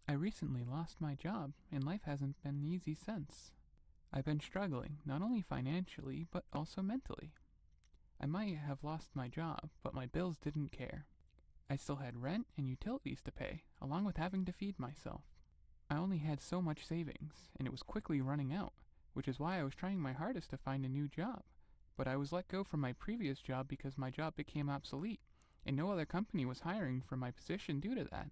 I recently lost my job, and life hasn't been easy since. I've been struggling, not only financially, but also mentally. I might have lost my job, but my bills didn't care. I still had rent and utilities to pay, along with having to feed myself. I only had so much savings, and it was quickly running out, which is why I was trying my hardest to find a new job. But I was let go from my previous job because my job became obsolete, and no other company was hiring for my position due to that.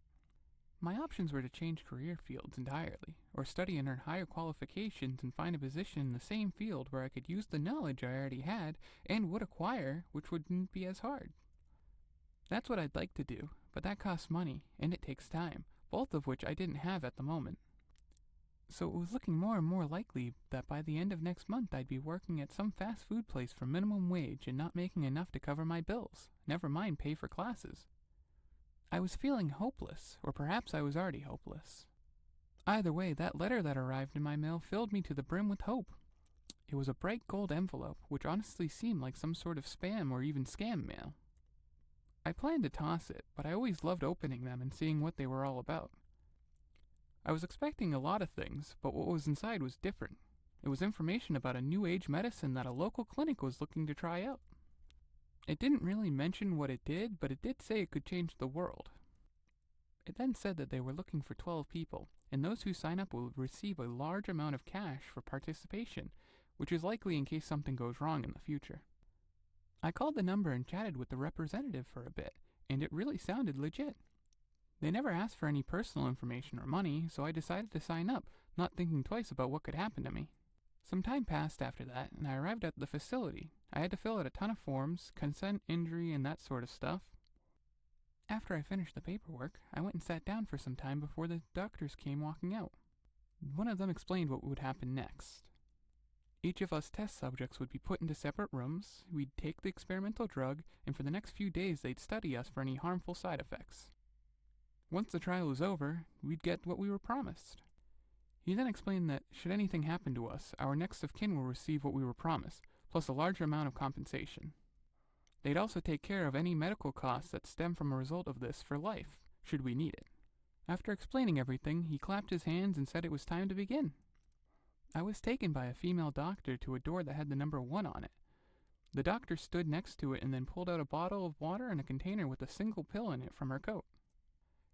My options were to change career fields entirely, or study and earn higher qualifications and find a position in the same field where I could use the knowledge I already had and would acquire, which wouldn't be as hard. That's what I'd like to do, but that costs money, and it takes time, both of which I didn't have at the moment. So it was looking more and more likely that by the end of next month I'd be working at some fast food place for minimum wage and not making enough to cover my bills, never mind pay for classes. I was feeling hopeless, or perhaps I was already hopeless. Either way, that letter that arrived in my mail filled me to the brim with hope. It was a bright gold envelope, which honestly seemed like some sort of spam or even scam mail. I planned to toss it, but I always loved opening them and seeing what they were all about. I was expecting a lot of things, but what was inside was different. It was information about a new age medicine that a local clinic was looking to try out. It didn't really mention what it did, but it did say it could change the world. It then said that they were looking for 12 people, and those who sign up will receive a large amount of cash for participation, which is likely in case something goes wrong in the future. I called the number and chatted with the representative for a bit, and it really sounded legit. They never asked for any personal information or money, so I decided to sign up, not thinking twice about what could happen to me. Some time passed after that, and I arrived at the facility. I had to fill out a ton of forms, consent, injury, and that sort of stuff. After I finished the paperwork, I went and sat down for some time before the doctors came walking out. One of them explained what would happen next. Each of us test subjects would be put into separate rooms, we'd take the experimental drug, and for the next few days they'd study us for any harmful side effects. Once the trial was over, we'd get what we were promised. He then explained that, should anything happen to us, our next of kin will receive what we were promised, plus a larger amount of compensation. They'd also take care of any medical costs that stem from a result of this for life, should we need it. After explaining everything, he clapped his hands and said it was time to begin. I was taken by a female doctor to a door that had the number 1 on it. The doctor stood next to it and then pulled out a bottle of water and a container with a single pill in it from her coat.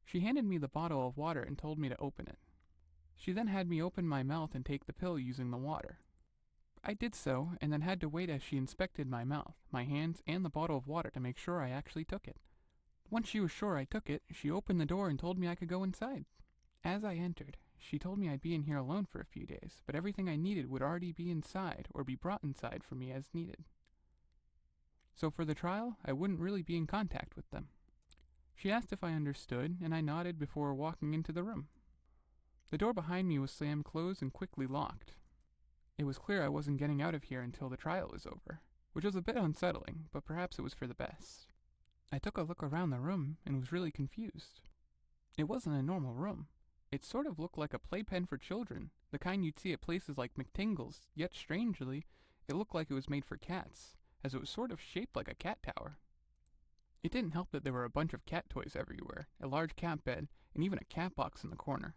She handed me the bottle of water and told me to open it. She then had me open my mouth and take the pill using the water. I did so, and then had to wait as she inspected my mouth, my hands, and the bottle of water to make sure I actually took it. Once she was sure I took it, she opened the door and told me I could go inside. As I entered, she told me I'd be in here alone for a few days, but everything I needed would already be inside or be brought inside for me as needed. So for the trial, I wouldn't really be in contact with them. She asked if I understood, and I nodded before walking into the room. The door behind me was slammed closed and quickly locked. It was clear I wasn't getting out of here until the trial was over, which was a bit unsettling, but perhaps it was for the best. I took a look around the room and was really confused. It wasn't a normal room. It sort of looked like a playpen for children, the kind you'd see at places like McTingle's, yet strangely, it looked like it was made for cats, as it was sort of shaped like a cat tower. It didn't help that there were a bunch of cat toys everywhere, a large cat bed, and even a cat box in the corner.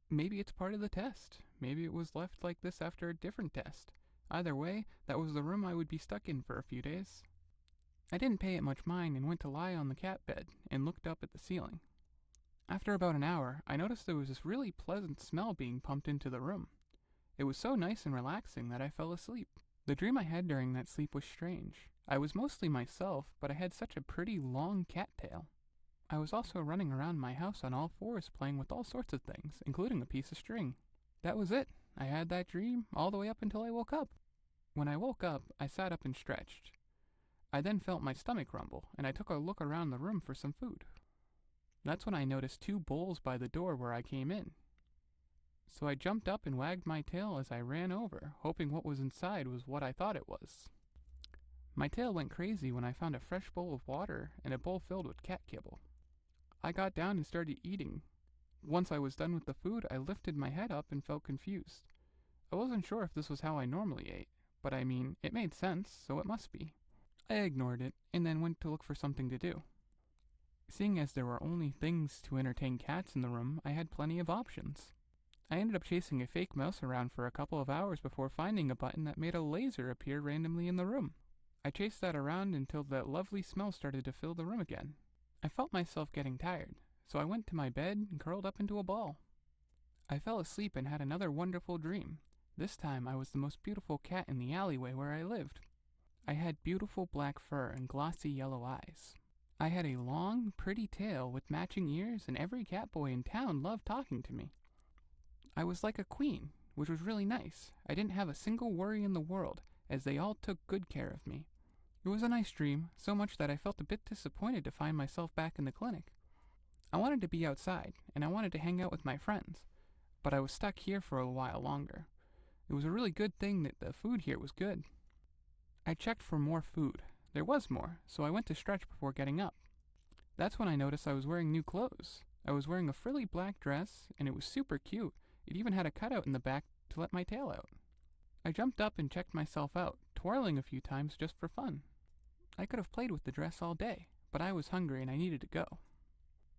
Maybe it's part of the test. Maybe it was left like this after a different test. Either way, that was the room I would be stuck in for a few days. I didn't pay it much mind and went to lie on the cat bed and looked up at the ceiling. After about an hour, I noticed there was this really pleasant smell being pumped into the room. It was so nice and relaxing that I fell asleep. The dream I had during that sleep was strange. I was mostly myself, but I had such a pretty long cat tail. I was also running around my house on all fours playing with all sorts of things, including a piece of string. That was it. I had that dream all the way up until I woke up. When I woke up, I sat up and stretched. I then felt my stomach rumble, and I took a look around the room for some food. That's when I noticed 2 bowls by the door where I came in. So I jumped up and wagged my tail as I ran over, hoping what was inside was what I thought it was. My tail went crazy when I found a fresh bowl of water and a bowl filled with cat kibble. I got down and started eating. Once I was done with the food, I lifted my head up and felt confused. I wasn't sure if this was how I normally ate, but I mean, it made sense, so it must be. I ignored it, and then went to look for something to do. Seeing as there were only things to entertain cats in the room, I had plenty of options. I ended up chasing a fake mouse around for a couple of hours before finding a button that made a laser appear randomly in the room. I chased that around until that lovely smell started to fill the room again. I felt myself getting tired, so I went to my bed and curled up into a ball. I fell asleep and had another wonderful dream. This time I was the most beautiful cat in the alleyway where I lived. I had beautiful black fur and glossy yellow eyes. I had a long, pretty tail with matching ears, and every cat boy in town loved talking to me. I was like a queen, which was really nice. I didn't have a single worry in the world, as they all took good care of me. It was a nice dream, so much that I felt a bit disappointed to find myself back in the clinic. I wanted to be outside, and I wanted to hang out with my friends, but I was stuck here for a while longer. It was a really good thing that the food here was good. I checked for more food. There was more, so I went to stretch before getting up. That's when I noticed I was wearing new clothes. I was wearing a frilly black dress, and it was super cute. It even had a cutout in the back to let my tail out. I jumped up and checked myself out, twirling a few times just for fun. I could have played with the dress all day, but I was hungry and I needed to go.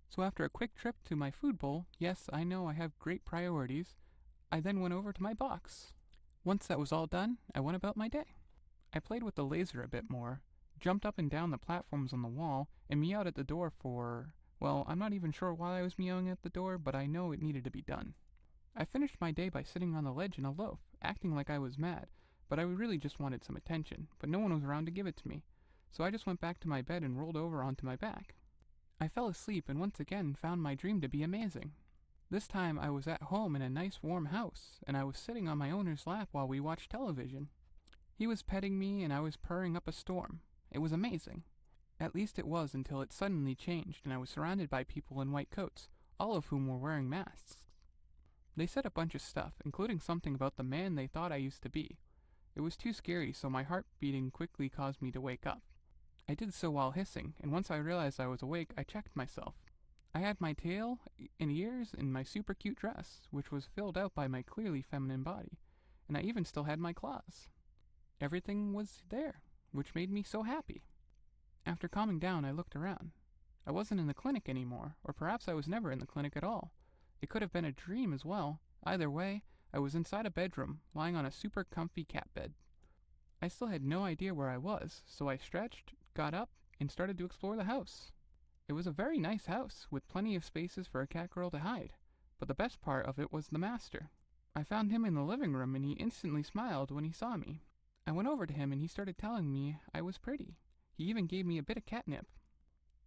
So after a quick trip to my food bowl, yes, I know I have great priorities, I then went over to my box. Once that was all done, I went about my day. I played with the laser a bit more, jumped up and down the platforms on the wall, and meowed at the door for, well, I'm not even sure why I was meowing at the door, but I know it needed to be done. I finished my day by sitting on the ledge in a loaf, acting like I was mad, but I really just wanted some attention, but no one was around to give it to me, so I just went back to my bed and rolled over onto my back. I fell asleep and once again found my dream to be amazing. This time I was at home in a nice warm house, and I was sitting on my owner's lap while we watched television. He was petting me and I was purring up a storm. It was amazing. At least it was until it suddenly changed and I was surrounded by people in white coats, all of whom were wearing masks. They said a bunch of stuff, including something about the man they thought I used to be. It was too scary, so my heart beating quickly caused me to wake up. I did so while hissing, and once I realized I was awake, I checked myself. I had my tail and ears and my super cute dress, which was filled out by my clearly feminine body, and I even still had my claws. Everything was there, which made me so happy. After calming down, I looked around. I wasn't in the clinic anymore, or perhaps I was never in the clinic at all. It could have been a dream as well. Either way, I was inside a bedroom, lying on a super comfy cat bed. I still had no idea where I was, so I stretched, got up, and started to explore the house. It was a very nice house, with plenty of spaces for a cat girl to hide, but the best part of it was the master. I found him in the living room and he instantly smiled when he saw me. I went over to him and he started telling me I was pretty. He even gave me a bit of catnip.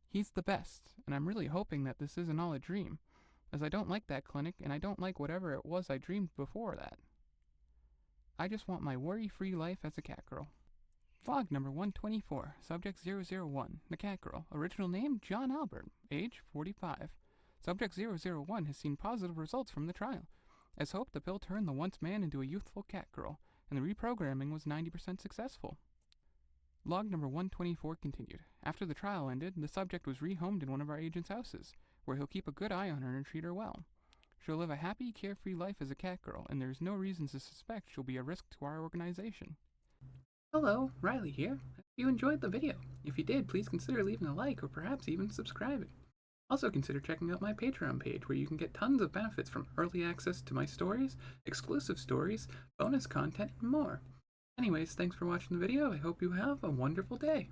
He's the best, and I'm really hoping that this isn't all a dream, as I don't like that clinic and I don't like whatever it was I dreamed before that. I just want my worry-free life as a cat girl. Vlog number 124, subject 001, the cat girl. Original name, John Albert, age 45. Subject 001 has seen positive results from the trial. As hoped, the pill turned the once man into a youthful cat girl, and the reprogramming was 90% successful. Log number 124 continued. After the trial ended, the subject was rehomed in one of our agent's houses, where he'll keep a good eye on her and treat her well. She'll live a happy, carefree life as a cat girl, and there's no reason to suspect she'll be a risk to our organization. Hello, Riley here. Hope you enjoyed the video. If you did, please consider leaving a like or perhaps even subscribing. Also consider checking out my Patreon page where you can get tons of benefits from early access to my stories, exclusive stories, bonus content, and more. Anyways, thanks for watching the video. I hope you have a wonderful day.